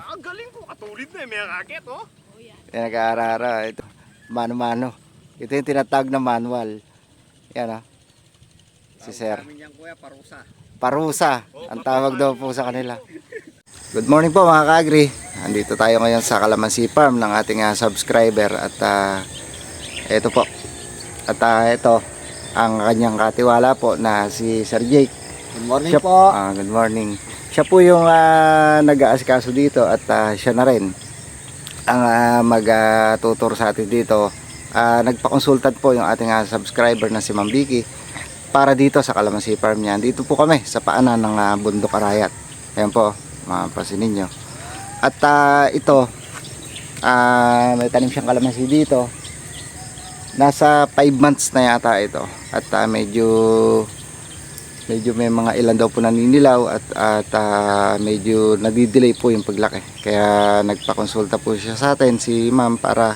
ang galing ko. Katulid na may racket, oh. Yan, nag-aarara. Ito, mano-mano. Ito yung tinatawag na manual. Yan, si Sir. Yan, kuya, parusa. Parusa. Ang tawag daw po sa kanila. Good morning po mga ka-agri. Andito tayo ngayon sa Calamansi Farm ng ating subscriber. At ito po. At ito, ang kanyang katiwala po na si Sir Jake. Good morning Siya, po. Good morning. Siya po yung nag-aasikaso dito at siya na rin ang mag-tutor sa atin dito. Nagpa-consultant po yung ating subscriber na si Ma'am Vicky para dito sa Calamansi Farm niya. Dito po kami sa paanan ng Bundok Arayat. Ayan po, mapapansin ninyo. At ito, may tanim siyang kalamansi dito. Nasa 5 months na yata ito. At medyo may mga ilan daw po naninilaw at medyo nadidelay po yung paglaki. Kaya nagpa-consulta po siya sa atin, si Ma'am, para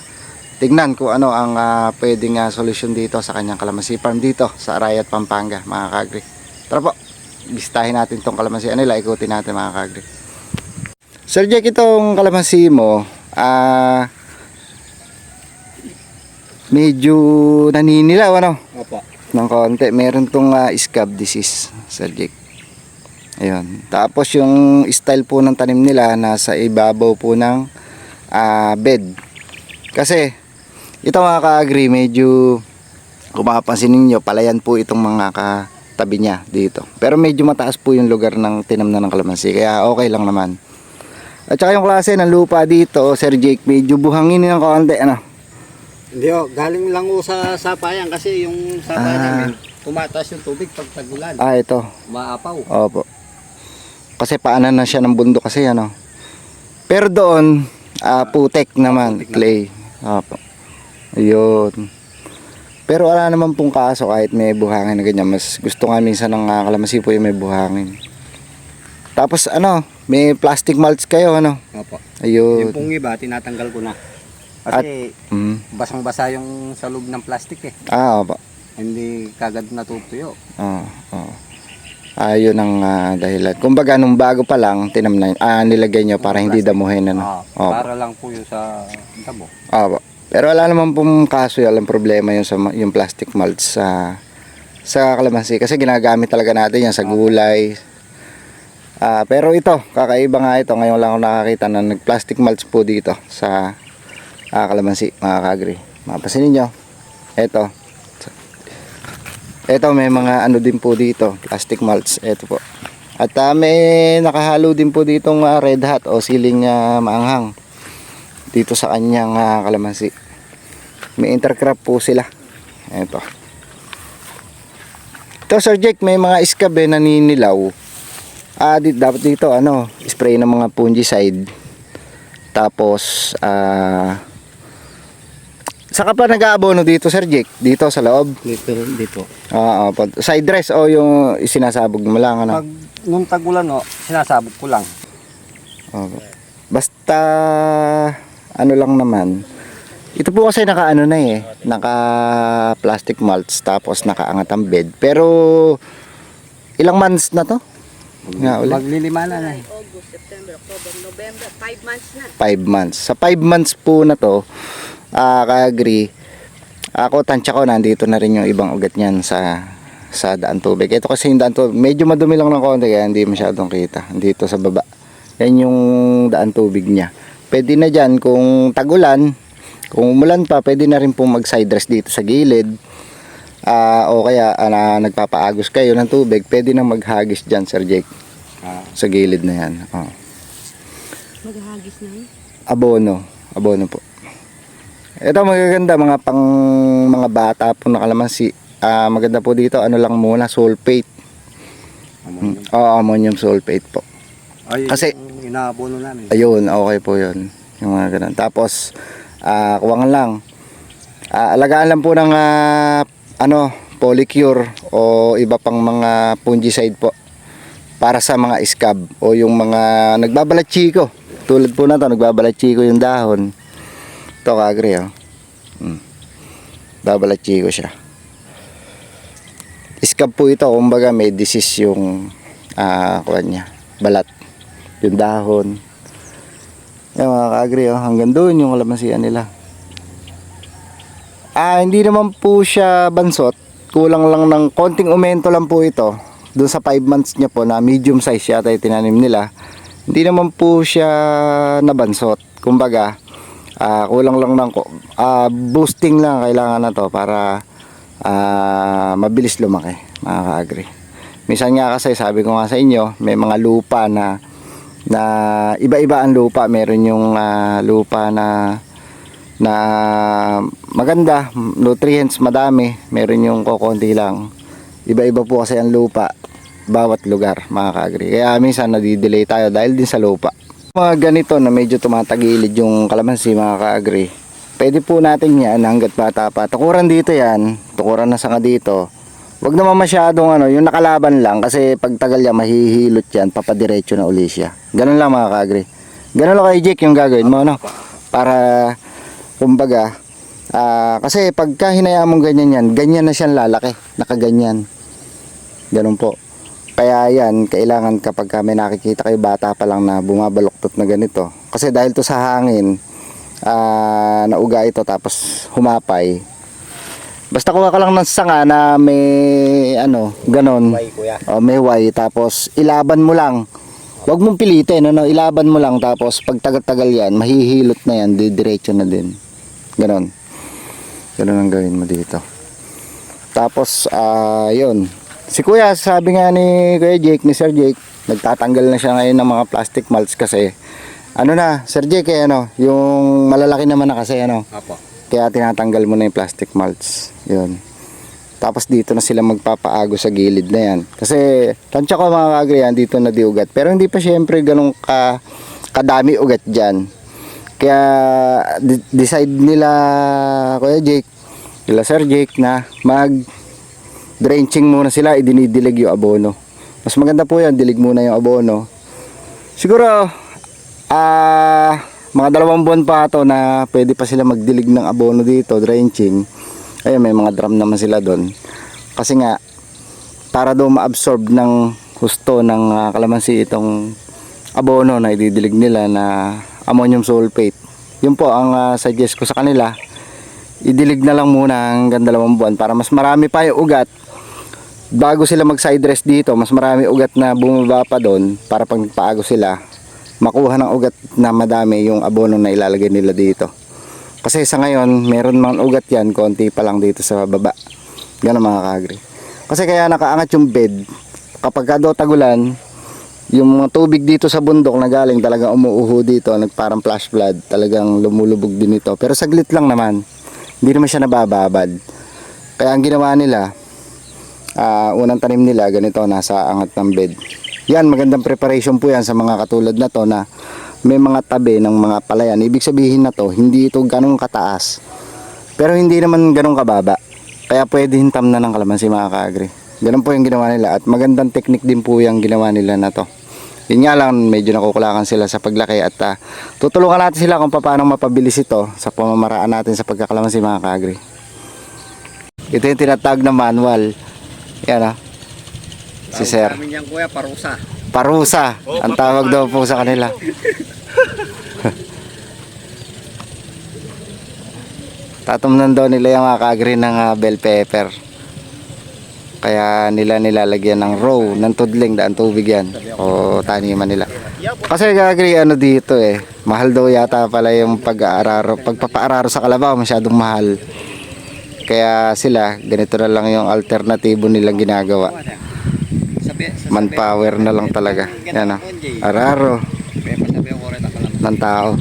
tignan kung ano ang pwedeng solusyon dito sa kanyang kalamansi farm dito sa Arayat, Pampanga, mga ka-agri. Tara po, bisitahin natin itong kalamansi nila, ikutin natin mga ka-agri. Sir Jack, itong kalamansi mo, medyo naninilaw, ano? Opo. Ng konti. Meron tong scab disease, Sir Jake. Ayun. Tapos yung style po ng tanim nila nasa ibabaw po ng bed. Kasi ito mga ka-agri, medyo kung mapapansin ninyo, palayan po itong mga katabi niya dito. Pero medyo mataas po yung lugar ng tinamnan ng kalamansi, kaya okay lang naman. At saka yung klase ng lupa dito, Sir Jake, medyo buhangin ng konti, ano? Hindi o, galing lang o sa sapayan kasi yung sapayan namin, tumataas yung tubig pag tagulan. Ito. Maapaw. Opo. Kasi paanan na siya ng bundok kasi, ano. Pero doon, putek naman, putek clay. Opo. Ayun. Pero wala naman pong kaso kahit may buhangin na ganyan. Mas gusto nga minsan ng kalamansi po yung may buhangin. Tapos may plastic mulch kayo, ano. Opo. Ayun. Yung pong iba, tinatanggal ko na. Kasi basang-basa yung sa loob ng plastic eh. Opo. Hindi kagad natutuyo. Ayun ang dahilan. Kumbaga nung bago pa lang tinamnan, nilagay nyo para hindi damuhin, ano. Para lang po yun sa damo. Opo. Pero wala naman pong kaso, walang problema yung yung plastic mulch sa kalamansi kasi ginagamit talaga natin yan sa gulay. Pero ito, kakaiba nga ito. Ngayon lang ako nakakita na nag-plastic mulch po dito sa kalamansi, mga ka-agri. Mapasin niyo. Ito may mga din po dito, plastic mulch. Ito po. At may nakahalo din po ditong red hot o siling maanghang dito sa kanyang kalamansi. May intercrop po sila. Ito. Ito, Sir Jake, may mga scab naninilaw. Dapat dito spray ng mga fungicide. Tapos saka pa nag-aabono dito, Sir Jake? Dito sa loob? Dito. Side dress o yung sinasabog mo lang, ano? Pag nung tagulan sinasabog ko lang. Basta lang naman. Ito po kasi naka plastic mulch tapos nakaangat ang bed. Pero ilang months na to? Maglilima na eh. August, September, October, November, 5 months na. 5 months. Sa 5 months po na to, ka-agri, ako tansya ko nandito na rin yung ibang ugat niyan sa daan tubig. Ito kasi yung daan tubig, medyo madumi lang ng konti kaya hindi masyadong kita. Dito sa baba. Yan yung daan tubig niya. Pwede na dyan kung tagulan, kung umulan pa, pwede na rin pong mag-side dress dito sa gilid. O kaya nagpapaagos kayo ng tubig, pwede na maghagis dyan, Sir Jake. Sa gilid na yan. Maghagis na yun? Abono po. Ito magaganda mga mga bata po na kalamansi. Maganda po dito lang muna, sulfate. Ammonium sulfate po. Kasi inaabono namin. Ayun, okay po 'yun. Yung mga ganun. Tapos kuwangan lang. Alagaan lang po ng Polycure o iba pang mga fungicide po para sa mga scab o yung mga nagbabalat chiko. Tulad po na to, nagbabalat chiko yung dahon. Ito, ka-agri, babalat chiko siya. Scab po ito, kumbaga may disease yung kuwan niya, balat, yung dahon. Yan mga ka-agri, oh. Hanggang doon yung kalamansian nila. Hindi naman po siya bansot. Kulang lang ng konting aumento lang po ito. Doon sa 5 months niya po na medium size yata yung tinanim nila. Hindi naman po siya nabansot. Kumbaga, kulang lang ng boosting lang kailangan na to para mabilis lumaki mga ka-agri. Minsan nga kasi sabi ko nga sa inyo, may mga lupa na iba-iba ang lupa. Meron yung lupa na maganda, nutrients madami, meron yung kokonti lang. Iba-iba po kasi ang lupa bawat lugar mga ka-agri. Kaya minsan nadidelay tayo dahil din sa lupa. Mga ganito na medyo tumatagilid yung kalamansi mga ka-agri, pwede po natin yan hanggat bata pa. Tukuran dito yan, tukuran na sanga dito. Wag naman masyadong yung nakalaban lang kasi pag tagal yan mahihilot yan, papadiretso na uli siya. Ganun lang mga ka-agri. Ganun lang kay Jake yung gagawin mo para kumbaga kasi pagka hinayaan mong ganyan yan, ganyan na siyang lalaki, nakaganyan. Ganun po. Kaya yan, kailangan kapag may nakikita kayo bata pa lang na bumabaluktot na ganito. Kasi dahil to sa hangin, nauga ito tapos humapay. Basta kuha ka lang ng sanga na may ganon. May way, tapos ilaban mo lang. Huwag mong pilitin, ilaban mo lang tapos pag tagal-tagal yan, mahihilot na yan, didiretso na din. Ganon. Ganon ang gawin mo dito. Tapos, yun. Si Kuya, sabi nga ni Kuya Jake, ni Sir Jake, nagtatanggal na siya ngayon ng mga plastic mulch kasi, Sir Jake, yung malalaki naman na kasi, Apo. Kaya tinatanggal mo na yung plastic mulch. Yun. Tapos dito na sila magpapaago sa gilid na yan. Kasi, tansya ko mga ka-agri yan, dito na di ugat. Pero hindi pa syempre ganun kadami ugat dyan. Kaya, decide nila, Kuya Jake, nila Sir Jake, na drenching muna sila, idinidilig yung abono. Mas maganda po yan, dilig muna yung abono. Siguro, mga 2 buwan pa ito na pwede pa sila magdilig ng abono dito, drenching. Ayun, may mga drum naman sila doon. Kasi nga, para daw ma-absorb ng husto ng kalamansi itong abono na ididilig nila na ammonium sulfate. Yun po ang suggest ko sa kanila. Idilig na lang muna hanggang 2 buwan para mas marami pa yung ugat. Bago sila mag-side dress dito, mas marami ugat na bumaba pa doon para pag paago sila, makuha ng ugat na madami yung abono na ilalagay nila dito. Kasi sa ngayon, meron mang ugat yan, konti pa lang dito sa baba. Ganun mga ka-agri. Kasi kaya nakaangat yung bed, kapag daw tagulan, yung mga tubig dito sa bundok na galing talagang umuuho dito, nagparang flash flood, talagang lumulubog din ito. Pero saglit lang naman, hindi naman siya nabababad. Kaya ang ginawa nila, unang tanim nila, ganito, nasa angat ng bed. Yan, magandang preparation po yan sa mga katulad na to na may mga tabi ng mga palayan. Ibig sabihin na to, hindi ito ganong kataas. Pero hindi naman ganong kababa. Kaya pwede hintam na ng kalamansi mga ka-agri. Ganun po yung ginawa nila. At magandang technique din po yung ginawa nila na to. Yun nga lang, medyo nakukulakan sila sa paglaki. At tutulungan natin sila kung paano mapabilis ito sa pamamaraan natin sa pagkakalamansi mga ka-agri. Ito yung tinatawag na manual. Yan si Sir. Namin yan kuya, parusa. Parusa. Ang tawag daw po sa kanila. Tatumnan daw nila yung mga ka-agri ng bell pepper. Kaya nila nilalagyan ng row, ng tudling, daan tubig yan. O taniman nila. Kasi ka-agri dito mahal daw yata pala yung pagpapaararo sa kalabaw, masyadong mahal. Kaya sila, ganito na lang yung alternatibo nilang ginagawa. Manpower na lang talaga. Yan araro ng tao.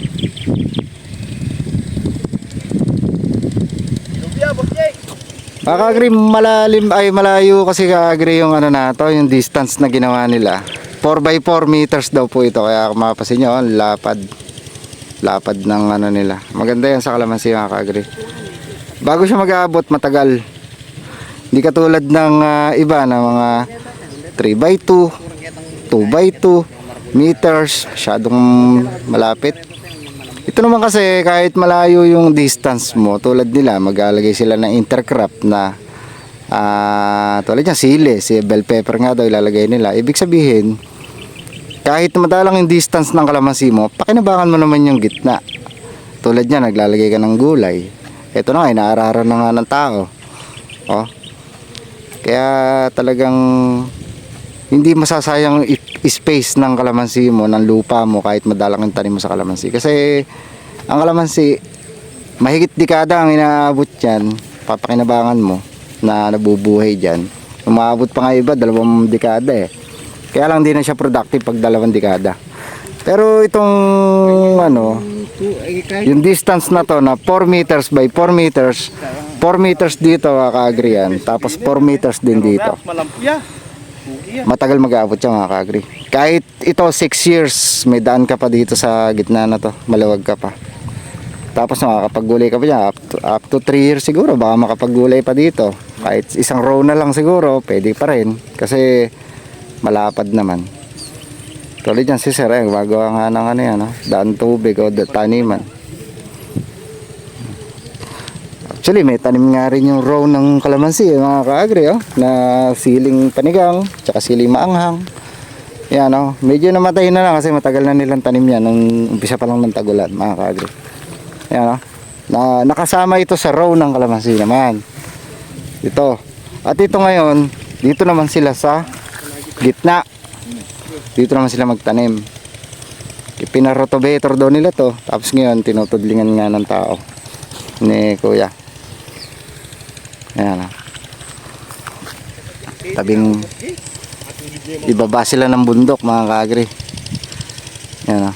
Ka-agri, malayo kasi ka-agri yung yung distance na ginawa nila. 4x4 meters daw po ito. Kaya kung mapasin nyo, lapad ng nila. Maganda yan sa kalamansi mga ka-agri. Bago siya mag-aabot, matagal. Hindi katulad ng iba na mga 3x2, 2x2 meters, masyadong malapit. Ito naman kasi kahit malayo yung distance mo, tulad nila, mag-alagay sila ng intercrop na tulad yan, sili, si bell pepper nga daw ilalagay nila. Ibig sabihin, kahit madalang yung distance ng kalamansi mo, pakinabangan mo naman yung gitna. Tulad niya, naglalagay ka ng gulay. Ito na nga, inaararan na nga ng tao. Oh. Kaya talagang hindi masasayang space ng kalamansi mo, ng lupa mo, kahit madalang yung tanim mo sa kalamansi. Kasi ang kalamansi, mahigit dekada ang inaabot yan, papakinabangan mo na nabubuhay dyan. Umaabot pa nga iba, 2 dekada eh. Kaya lang di na siya productive pag 2 dekada. Pero itong ano, yung distance na to na 4 meters by 4 meters, 4 meters dito ka-agri yan, tapos 4 meters din dito. Malampya. Matagal mag-aabot siya mga ka-agri. Kahit ito 6 years, may daan ka pa dito sa gitna na to, maluwag ka pa. Tapos makakapaggulay ka pa dyan, up to 3 years siguro, baka makapaggulay pa dito. Kahit isang row na lang siguro, pwede pa rin. Kasi malapad naman. Tulad yan si Sir, gumagawa nga ng ano yan, daan tubig o taniman. Actually, may tanim nga rin yung row ng kalamansi, mga ka-agri, na siling panigang, tsaka siling maanghang. Yan, medyo namatay na lang kasi matagal na nilang tanim yan nung umpisa pa lang ng tagulan, mga ka-agri. Yan, na nakasama ito sa row ng kalamansi naman. Ito. At ito ngayon, dito naman sila sa gitna. Dito naman sila magtanim. Pinarotobator daw nila to. Tapos ngayon, tinutudlingan nga ng tao ni Kuya. Ayan, tabing ibaba sila ng bundok, mga ka-agri. Ayan,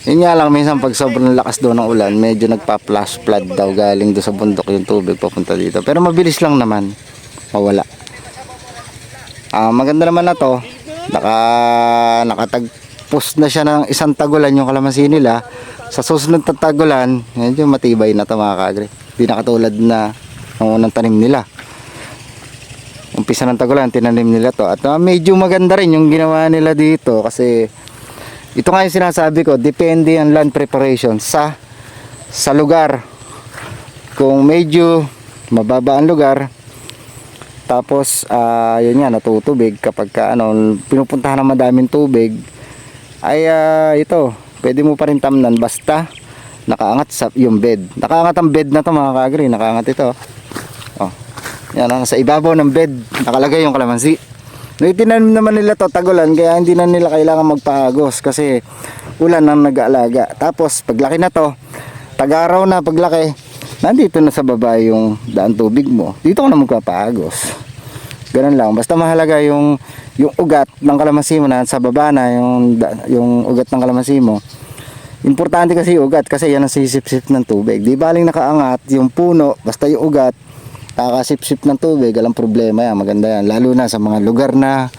yun nga lang, minsan pag sobrang lakas doon ng ulan, medyo nagpa-flash flood daw galing doon sa bundok yung tubig papunta dito. Pero mabilis lang naman mawala. Maganda naman na to. Nakatagpos na siya ng isang tagulan yung kalamansi nila. Sa susunod na tagulan, medyo matibay na to, mga ka-agri. Hindi na katulad na ng unang tanim nila. Umpisa ng tagulan, tinanim nila to. At medyo maganda rin yung ginawa nila dito kasi ito nga yung sinasabi ko, depende ang land preparation sa lugar. Kung medyo mababa ang lugar, tapos yun nga, natutubig kapag pinupuntahan ng madaming tubig, ay ito, pwede mo pa rin tamnan basta nakaangat sa yung bed. Nakaangat ang bed na to, mga ka-agri, nakaangat ito. Oh. Yan, sa ibabaw ng bed nakalagay yung kalamansi. No, itinanim naman nila to tagulan, kaya hindi na nila kailangan magpahagos kasi ulan ang nag-aalaga. Tapos paglaki na to, tag-araw na paglaki, nandito na sa baba yung daan tubig mo. Dito ka na magpapahagos. Ganun lang, basta mahalaga yung ugat ng kalamansi mo na sa baba na yung ugat ng kalamansi mo. Importante kasi yung ugat kasi yan ang sisip-sip ng tubig. Di baling nakaangat yung puno, basta yung ugat nakakasip-sip ng tubig, walang problema yan, maganda yan. Lalo na sa mga lugar na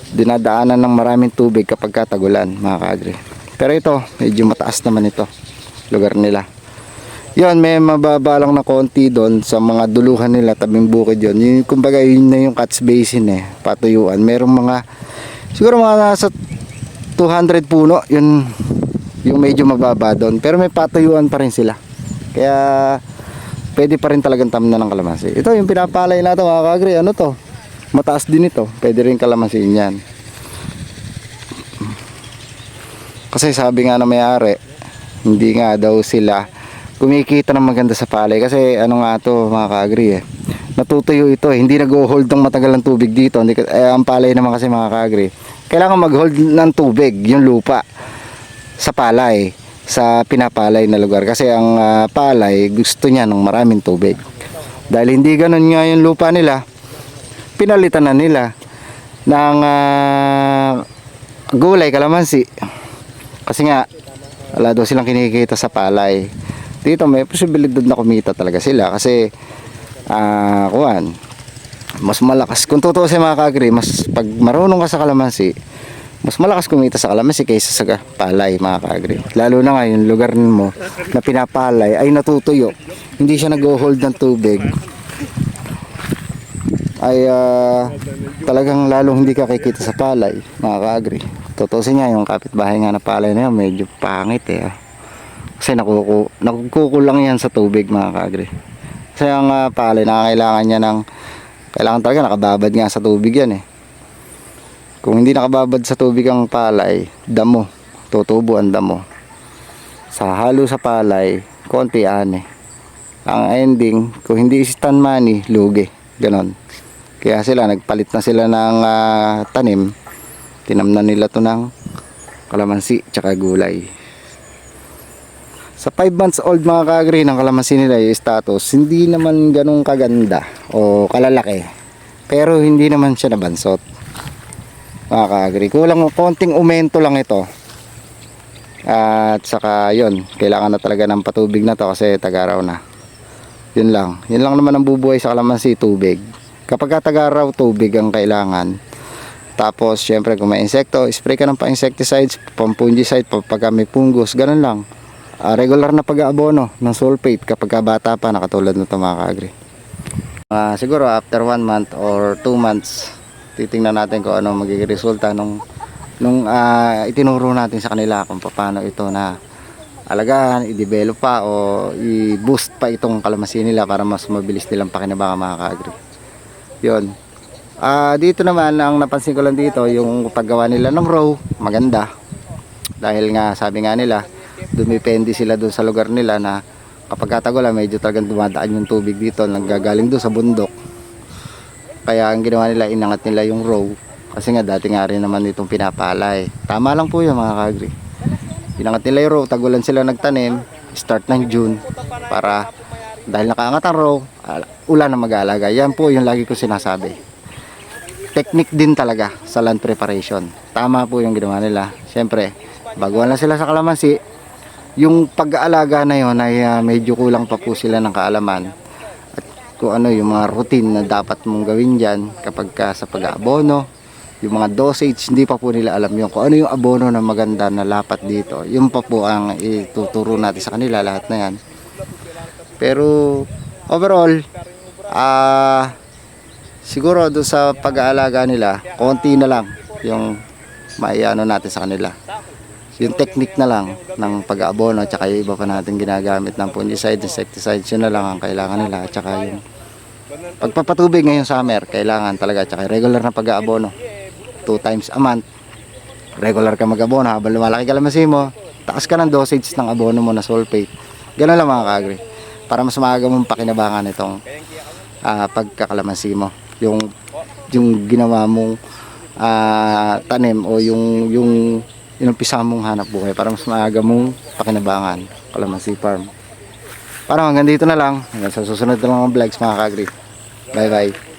dinadaanan ng maraming tubig kapag katagulan, mga ka-agri. Pero ito, medyo mataas naman ito, lugar nila. Yon, may mababa lang na konti doon sa mga duluhan nila, tabing bukid yon. Yung, kumbaga yun na yung catch basin patuyuan. Merong mga, siguro mga nasa 200 puno, yun yung medyo mababa doon. Pero may patuyuan pa rin sila. Kaya pwede pa rin talagang tamnan ng kalamansi. Ito yung pinapalay natin, mga ka-agri. Ano to? Mataas din ito. Pwede rin kalamansi yan. Kasi sabi nga na may-ari, hindi nga daw sila kumikita ng maganda sa palay. Kasi ano nga to, mga ka-agri natutuyo ito. Hindi nag-hold ng matagal ng tubig dito. Ang palay naman kasi, mga ka-agri, kailangan mag-hold ng tubig yung lupa sa palay, sa pinapalay na lugar. Kasi ang palay gusto niya ng maraming tubig. Dahil hindi ganun nga yung lupa nila, pinalitan na nila ng gulay, kalamansi. Kasi nga wala daw silang kinikita sa palay. Dito may posibilidad na kumita talaga sila kasi mas malakas. Kung totoo sa mga ka-agri, mas pag marunong ka sa kalamansi, mas malakas kumita sa kalamansi kaysa sa palay, mga ka-agri. Lalo na nga yung lugar mo na pinapalay ay natutuyo, hindi siya nag-hold ng tubig, ay talagang lalong hindi ka kikita sa palay, mga ka-agri. Tutusin niya yung kapitbahay nga na palay na yan, medyo pangit kasi nakukulang yan sa tubig, mga ka-agri. Kasi ang palay, kailangan talaga nakababad nga sa tubig yan Kung hindi nakababad sa tubig ang palay, damo, tutubo ang damo. Sa halo sa palay, konti ani. Ang ending, kung hindi stand money, lugi. Ganon. Kaya sila, nagpalit na sila ng tanim. Tinamnan nila to ng kalamansi tsaka gulay. Sa 5 months old mga ka-agri ng kalamansi nila yung status, hindi naman ganun kaganda o kalalaki. Pero hindi naman siya nabansot. Mga ka-agri, kulang konting umento lang ito. At saka yun, kailangan na talaga ng patubig na to kasi tag-araw na. Yun lang naman ang bubuhay sa kalamansi, tubig. Kapag tag-araw, tubig ang kailangan. Tapos syempre kung may insekto, spray ka ng pa-insecticides, pang-fungicide pag may fungus, ganun lang. Regular na pag-aabono ng sulfate kapag bata pa, nakatulad nito mga ka-agri. Siguro after 1 month or 2 months, titingnan natin kung ano magiging resulta nung itinuro natin sa kanila kung paano ito na alagaan, i-develop pa o i-boost pa itong kalamansi nila para mas mabilis nilang pakinabangan mga ka-agri. Yun. Dito naman, ang napansin ko lang dito, yung paggawa nila ng row, maganda. Dahil nga, sabi nga nila, dumipende sila doon sa lugar nila na kapag katagulan, medyo talagang dumadaan yung tubig dito, nanggagaling doon sa bundok. Kaya ang ginawa nila, inangat nila yung row. Kasi nga, dati nga rin naman itong pinapalay. Tama lang po yun mga ka-agri. Inangat nila yung row, tagulan sila nagtanim, start ng June, para dahil nakaangat ang row, ulan na mag-aalaga. Yan po yung lagi ko sinasabi. Technique din talaga sa land preparation. Tama po yung ginawa nila. Siyempre, baguhan lang sila sa kalamansi. Yung pag-aalaga na yun ay medyo kulang pa po sila ng kaalaman. At kung ano yung mga routine na dapat mong gawin dyan kapag sa pag-aabono, yung mga dosage, hindi pa po nila alam yun. Kung ano yung abono na maganda na lapat dito, yun pa po ang ituturo natin sa kanila, lahat na yan. Pero overall, siguro doon sa pag-aalaga nila, konti na lang yung maiano natin sa kanila. Yung technique na lang ng pag-aabono at saka yung iba pa natin ginagamit ng fungicide, insecticide, yun na lang ang kailangan nila. At saka yung pagpapatubig ngayong summer, kailangan talaga. At saka regular na pag-aabono, 2 times a month. Regular ka mag-abono habang lumalaki kalamansi mo, taas ka ng dosage ng abono mo na sulfate. Ganun lang mga ka-agri. Para mas maaga mong pakinabangan itong pagkakalamansi mo. Yung ginawa mong tanim o yung inumpisa mong hanap buhay para mas maaga mong pakinabangan kalamansi farm. Parang hanggang dito na lang. Hanggang sa susunod na mga vlogs mga ka-agri. Bye bye.